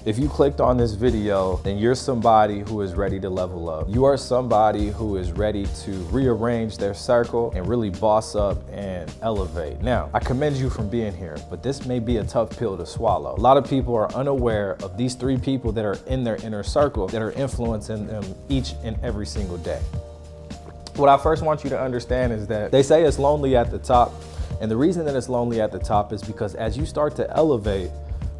If you clicked on this video, then you're somebody who is ready to level up. You are somebody who is ready to rearrange their circle and really boss up and elevate. Now, I commend you from being here, but this may be a tough pill to swallow. A lot of people are unaware of these 3 people that are in their inner circle that are influencing them each and every single day. What I first want you to understand is that they say it's lonely at the top. And the reason that it's lonely at the top is because as you start to elevate,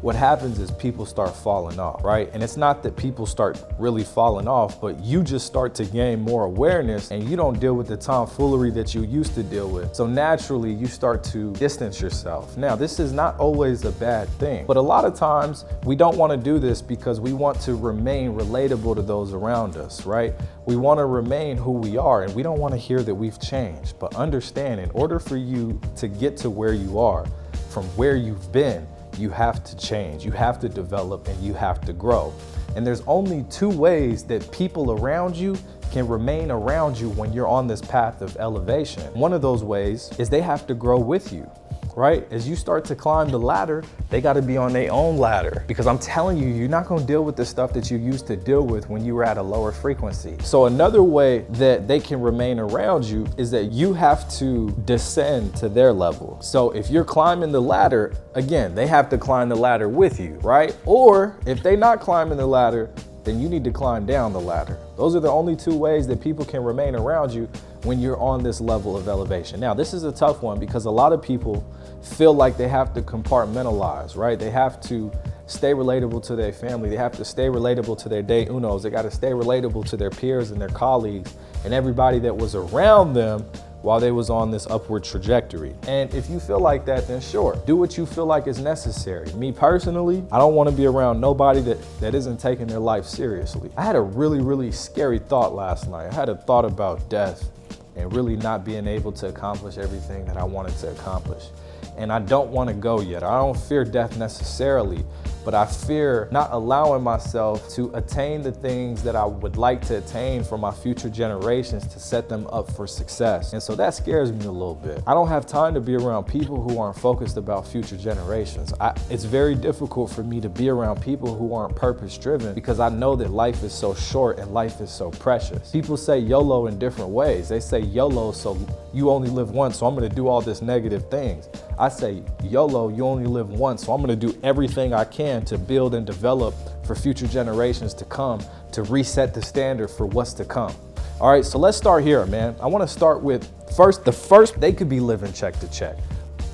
what happens is people start falling off, right? And it's not that people start really falling off, but you just start to gain more awareness and you don't deal with the tomfoolery that you used to deal with. So naturally, you start to distance yourself. Now, this is not always a bad thing, but a lot of times we don't want to do this because we want to remain relatable to those around us, right? We want to remain who we are and we don't want to hear that we've changed. But understand, in order for you to get to where you are from where you've been, you have to change, you have to develop, and you have to grow. And there's only 2 ways that people around you can remain around you when you're on this path of elevation. One of those ways is they have to grow with you, right? As you start to climb the ladder, they got to be on their own ladder, because I'm telling you, you're not going to deal with the stuff that you used to deal with when you were at a lower frequency. So another way that they can remain around you is that you have to descend to their level. So if you're climbing the ladder, again, they have to climb the ladder with you, right? Or if they're not climbing the ladder, then you need to climb down the ladder. Those are the only 2 ways that people can remain around you when you're on this level of elevation. Now, this is a tough one because a lot of people feel like they have to compartmentalize, right? They have to stay relatable to their family. They have to stay relatable to their day unos. They got to stay relatable to their peers and their colleagues and everybody that was around them while they was on this upward trajectory. And if you feel like that, then sure, do what you feel like is necessary. Me personally, I don't want to be around nobody that isn't taking their life seriously. I had a really scary thought last night. I had a thought about death and really not being able to accomplish everything that I wanted to accomplish. And I don't want to go yet. I don't fear death necessarily, but I fear not allowing myself to attain the things that I would like to attain for my future generations to set them up for success. And so that scares me a little bit. I don't have time to be around people who aren't focused about future generations. It's very difficult for me to be around people who aren't purpose-driven because I know that life is so short and life is so precious. People say YOLO in different ways. They say YOLO, so you only live once, so I'm gonna do all this negative things. I say YOLO, you only live once, so I'm gonna do everything I can to build and develop for future generations to come, to reset the standard for what's to come. All right, so let's start here, man. I wanna start with the first, they could be living check to check.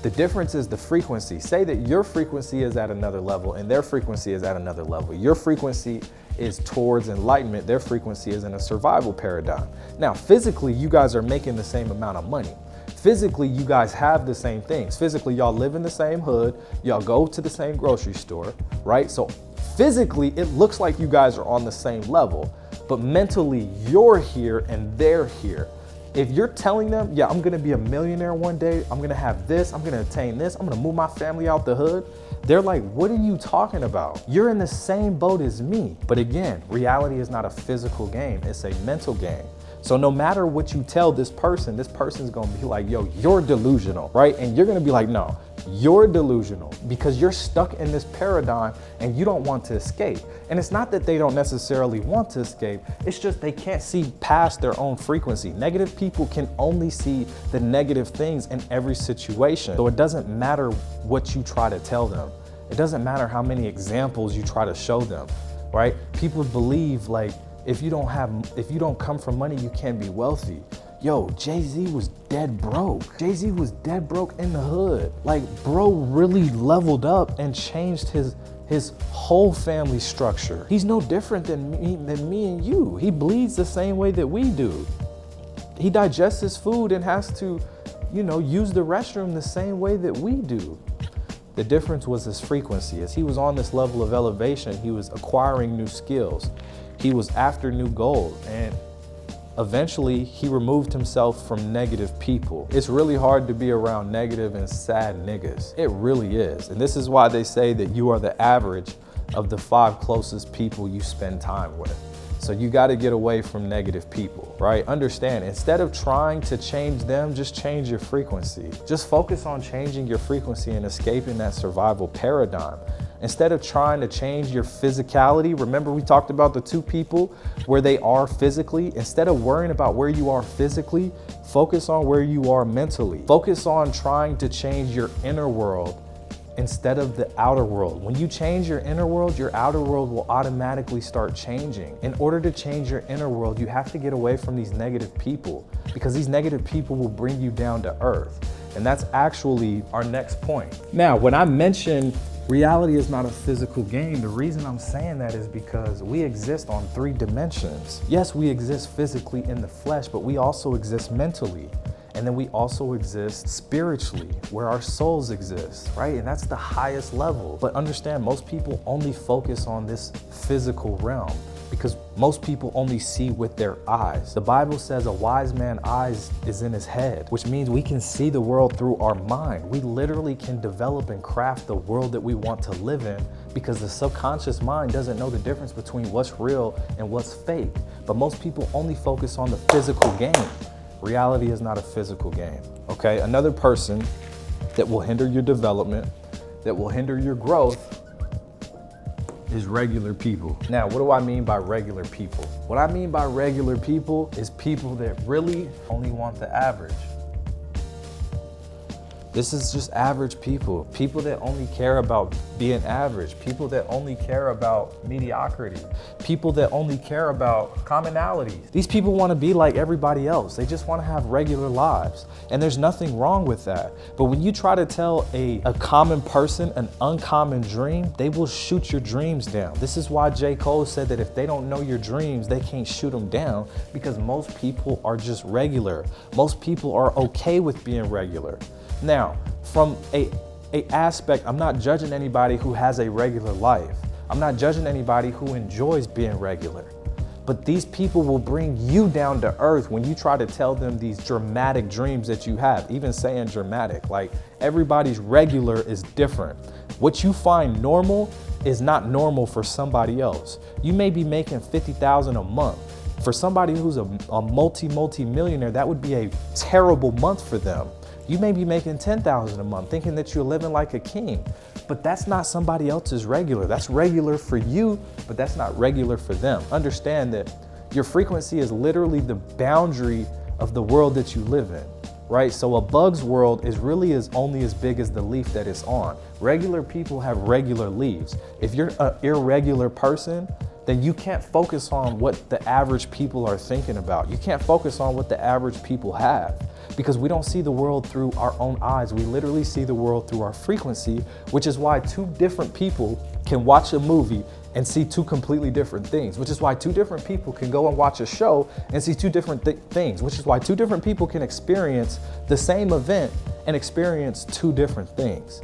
The difference is the frequency. Say that your frequency is at another level and their frequency is at another level. Your frequency is towards enlightenment, their frequency is in a survival paradigm. Now, physically, you guys are making the same amount of money. Physically, you guys have the same things. Physically, y'all live in the same hood, y'all go to the same grocery store, right? So physically, it looks like you guys are on the same level, but mentally, you're here and they're here. If you're telling them, yeah, I'm gonna be a millionaire one day, I'm gonna have this, I'm gonna attain this, I'm gonna move my family out the hood, they're like, what are you talking about? You're in the same boat as me. But again, reality is not a physical game, it's a mental game. So no matter what you tell this person's gonna be like, yo, you're delusional, right? And you're gonna be like, no, you're delusional because you're stuck in this paradigm and you don't want to escape. And it's not that they don't necessarily want to escape, it's just they can't see past their own frequency. Negative people can only see the negative things in every situation. So it doesn't matter what you try to tell them. It doesn't matter how many examples you try to show them, right? People believe like, if you don't come from money, you can't be wealthy. Yo, Jay-Z was dead broke. Jay-Z was dead broke in the hood. Like, bro really leveled up and changed his whole family structure. He's no different than me and you. He bleeds the same way that we do. He digests his food and has to, use the restroom the same way that we do. The difference was his frequency. As he was on this level of elevation, he was acquiring new skills. He was after new goals, and eventually he removed himself from negative people. It's really hard to be around negative and sad niggas. It really is. And this is why they say that you are the average of the 5 closest people you spend time with. So you got to get away from negative people, right? Understand, instead of trying to change them, just change your frequency. Just focus on changing your frequency and escaping that survival paradigm. Instead of trying to change your physicality, remember we talked about the two people where they are physically. Instead of worrying about where you are physically, focus on where you are mentally. Focus on trying to change your inner world instead of the outer world. When you change your inner world, your outer world will automatically start changing. In order to change your inner world, you have to get away from these negative people, because these negative people will bring you down to earth. And that's actually our next point. Now, when I mention reality is not a physical game, the reason I'm saying that is because we exist on 3 dimensions. Yes, we exist physically in the flesh, but we also exist mentally. And then we also exist spiritually, where our souls exist, right? And that's the highest level. But understand, most people only focus on this physical realm because most people only see with their eyes. The Bible says a wise man's eyes is in his head, which means we can see the world through our mind. We literally can develop and craft the world that we want to live in, because the subconscious mind doesn't know the difference between what's real and what's fake. But most people only focus on the physical game. Reality is not a physical game, okay? Another person that will hinder your development, that will hinder your growth, is regular people. Now, what do I mean by regular people? What I mean by regular people is people that really only want the average. This is just average people. People that only care about being average. People that only care about mediocrity. People that only care about commonalities. These people want to be like everybody else. They just want to have regular lives. And there's nothing wrong with that. But when you try to tell a common person an uncommon dream, they will shoot your dreams down. This is why J. Cole said that if they don't know your dreams, they can't shoot them down, because most people are just regular. Most people are okay with being regular. Now, from a aspect, I'm not judging anybody who has a regular life. I'm not judging anybody who enjoys being regular. But these people will bring you down to earth when you try to tell them these dramatic dreams that you have. Even saying dramatic, like everybody's regular is different. What you find normal is not normal for somebody else. You may be making $50,000 a month. For somebody who's a multi-millionaire, that would be a terrible month for them. You may be making $10,000 a month, thinking that you're living like a king, but that's not somebody else's regular. That's regular for you, but that's not regular for them. Understand that your frequency is literally the boundary of the world that you live in, right? So a bug's world is really only as big as the leaf that it's on. Regular people have regular leaves. If you're an irregular person, then you can't focus on what the average people are thinking about. You can't focus on what the average people have, because we don't see the world through our own eyes. We literally see the world through our frequency, which is why 2 different people can watch a movie and see 2 completely different things, which is why 2 different people can go and watch a show and see 2 different things, which is why 2 different people can experience the same event and experience 2 different things.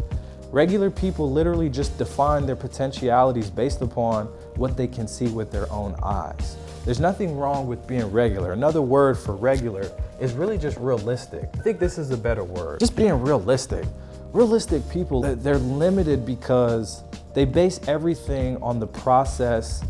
Regular people literally just define their potentialities based upon what they can see with their own eyes. There's nothing wrong with being regular. Another word for regular is really just realistic. I think this is a better word. Just being realistic. Realistic people, they're limited because they base everything on the process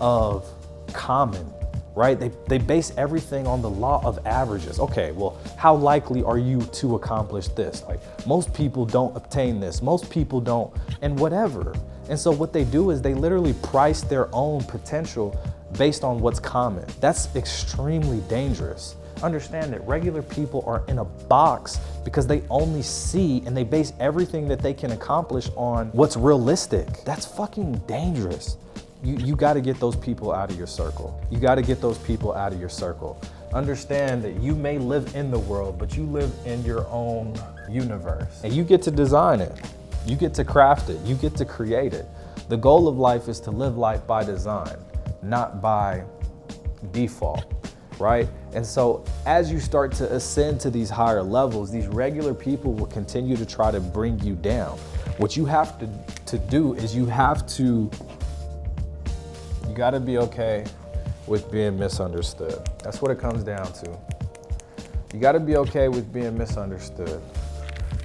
of common, right? They base everything on the law of averages. Okay, well, how likely are you to accomplish this? Like, most people don't obtain this. Most people don't, and whatever. And so what they do is they literally price their own potential based on what's common. That's extremely dangerous. Understand that regular people are in a box because they only see and they base everything that they can accomplish on what's realistic. That's fucking dangerous. You got to get those people out of your circle. You got to get those people out of your circle. Understand that you may live in the world, but you live in your own universe. And you get to design it. You get to craft it. You get to create it. The goal of life is to live life by design, not by default, right? And so as you start to ascend to these higher levels, these regular people will continue to try to bring you down. What you have to do is you gotta be okay with being misunderstood. That's what it comes down to. You gotta be okay with being misunderstood.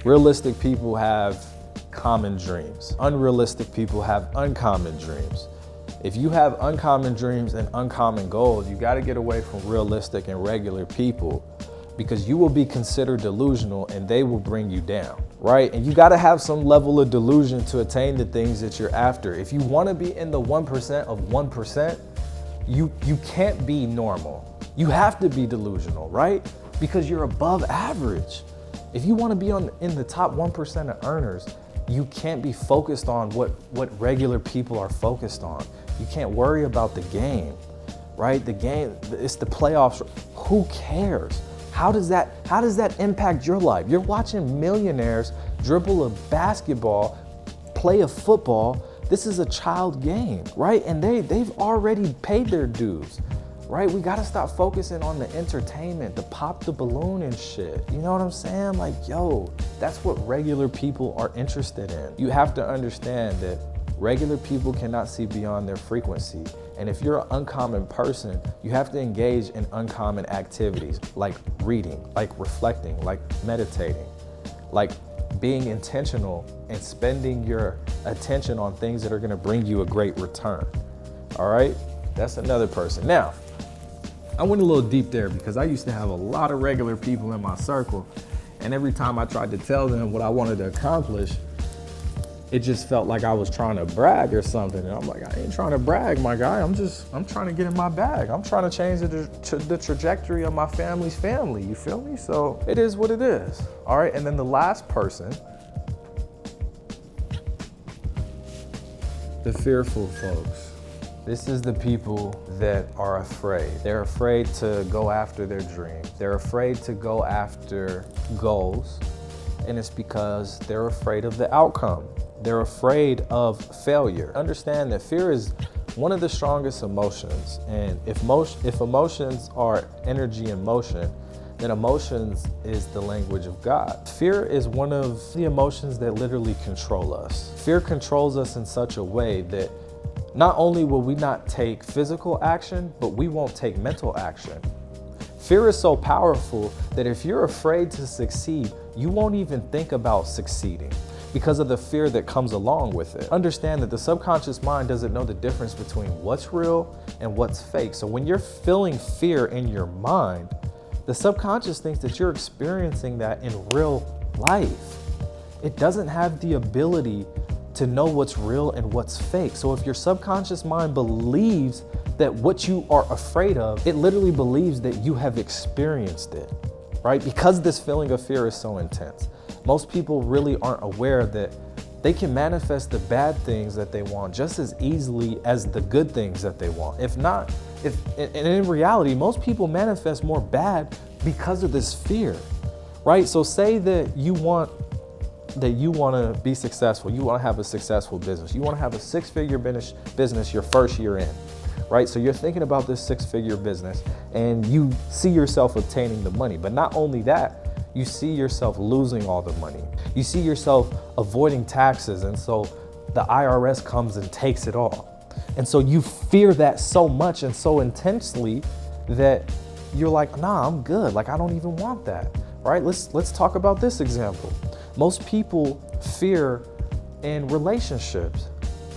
Realistic people have common dreams. Unrealistic people have uncommon dreams. If you have uncommon dreams and uncommon goals, you got to get away from realistic and regular people, because you will be considered delusional and they will bring you down, right? And you got to have some level of delusion to attain the things that you're after. If you want to be in the 1% of 1%, you can't be normal. You have to be delusional, right? Because you're above average. If you want to be in the top 1% of earners, you can't be focused on what regular people are focused on. You can't worry about the game, right? The game, it's the playoffs. Who cares? How does that impact your life? You're watching millionaires dribble a basketball, play a football. This is a child game, right? And they've already paid their dues, right? We gotta stop focusing on the entertainment, the pop the balloon and shit. You know what I'm saying? Like, yo, that's what regular people are interested in. You have to understand that regular people cannot see beyond their frequency. And if you're an uncommon person, you have to engage in uncommon activities like reading, like reflecting, like meditating, like being intentional and spending your attention on things that are gonna bring you a great return. All right? That's another person. Now, I went a little deep there because I used to have a lot of regular people in my circle, and every time I tried to tell them what I wanted to accomplish, it just felt like I was trying to brag or something. And I'm like, I ain't trying to brag, my guy. I'm trying to get in my bag. I'm trying to change the trajectory of my family's family. You feel me? So it is what it is. All right. And then the last person, the fearful folks. This is the people that are afraid. They're afraid to go after their dreams. They're afraid to go after goals. And it's because they're afraid of the outcome. They're afraid of failure. Understand that fear is one of the strongest emotions. And if emotions are energy in motion, then emotions is the language of God. Fear is one of the emotions that literally control us. Fear controls us in such a way that not only will we not take physical action, but we won't take mental action. Fear is so powerful that if you're afraid to succeed, you won't even think about succeeding because of the fear that comes along with it. Understand that the subconscious mind doesn't know the difference between what's real and what's fake. So when you're feeling fear in your mind, the subconscious thinks that you're experiencing that in real life. It doesn't have the ability to know what's real and what's fake. So if your subconscious mind believes that what you are afraid of, it literally believes that you have experienced it, right? Because this feeling of fear is so intense. Most people really aren't aware that they can manifest the bad things that they want just as easily as the good things that they want. And in reality, most people manifest more bad because of this fear, right? So say that you want to be successful. You want to have a successful business. You want to have a six-figure business your first year in, right? So you're thinking about this six-figure business and you see yourself obtaining the money. But not only that, you see yourself losing all the money. You see yourself avoiding taxes. And so the IRS comes and takes it all. And so you fear that so much and so intensely that you're like, nah, I'm good. Like, I don't even want that, right? Let's talk about this example. Most people fear in relationships,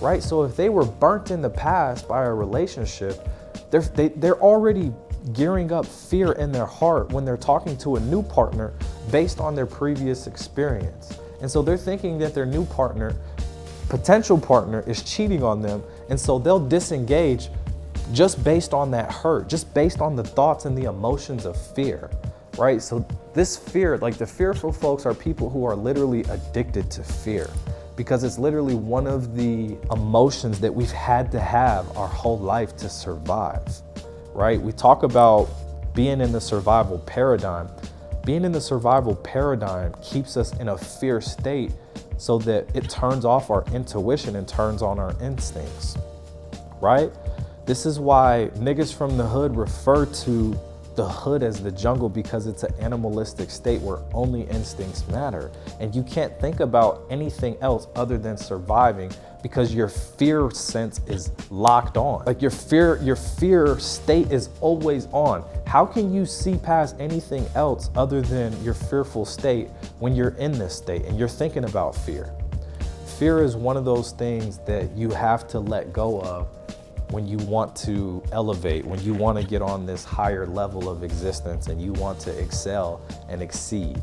right? So if they were burnt in the past by a relationship, they're already gearing up fear in their heart when they're talking to a new partner based on their previous experience. And so they're thinking that their new potential partner is cheating on them. And so they'll disengage just based on that hurt, just based on the thoughts and the emotions of fear, right? So this fear, like the fearful folks are people who are literally addicted to fear because it's literally one of the emotions that we've had to have our whole life to survive, right? We talk about being in the survival paradigm. Being in the survival paradigm keeps us in a fear state so that it turns off our intuition and turns on our instincts, right? This is why niggas from the hood refer to the hood as the jungle, because it's an animalistic state where only instincts matter. And you can't think about anything else other than surviving because your fear sense is locked on. Like your fear state is always on. How can you see past anything else other than your fearful state when you're in this state and you're thinking about fear? Fear is one of those things that you have to let go of when you want to elevate, when you want to get on this higher level of existence and you want to excel and exceed.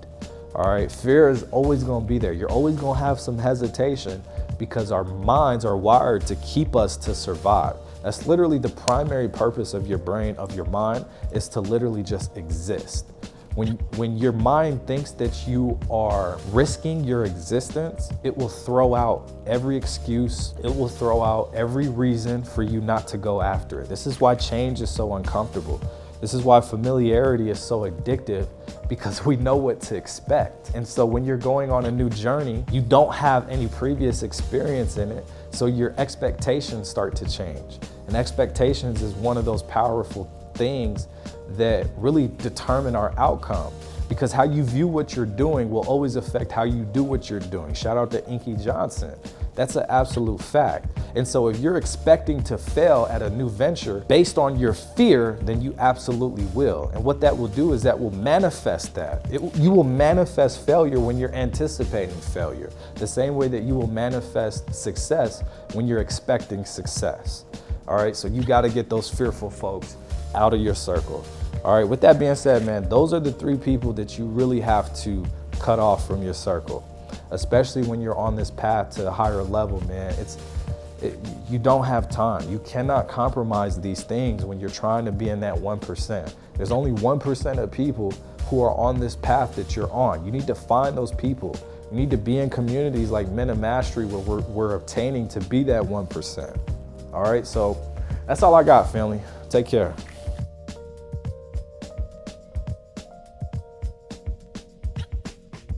All right, fear is always going to be there. You're always going to have some hesitation because our minds are wired to keep us to survive. That's literally the primary purpose of your brain, of your mind, is to literally just exist. When your mind thinks that you are risking your existence, it will throw out every excuse. It will throw out every reason for you not to go after it. This is why change is so uncomfortable. This is why familiarity is so addictive, because we know what to expect. And so when you're going on a new journey, you don't have any previous experience in it, so your expectations start to change. And expectations is one of those powerful things that really determine our outcome, because how you view what you're doing will always affect how you do what you're doing. Shout out to Inky Johnson. That's an absolute fact. And so if you're expecting to fail at a new venture based on your fear, then you absolutely will. And what that will do is that will manifest that. You will manifest failure when you're anticipating failure, the same way that you will manifest success when you're expecting success. All right, so you got to get those fearful folks out of your circle. All right, with that being said, man, those are the 3 people that you really have to cut off from your circle, especially when you're on this path to a higher level, man. You don't have time. You cannot compromise these things when you're trying to be in that 1%. There's only 1% of people who are on this path that you're on. You need to find those people. You need to be in communities like Men of Mastery where we're obtaining to be that 1%. All right, so that's all I got, family. Take care.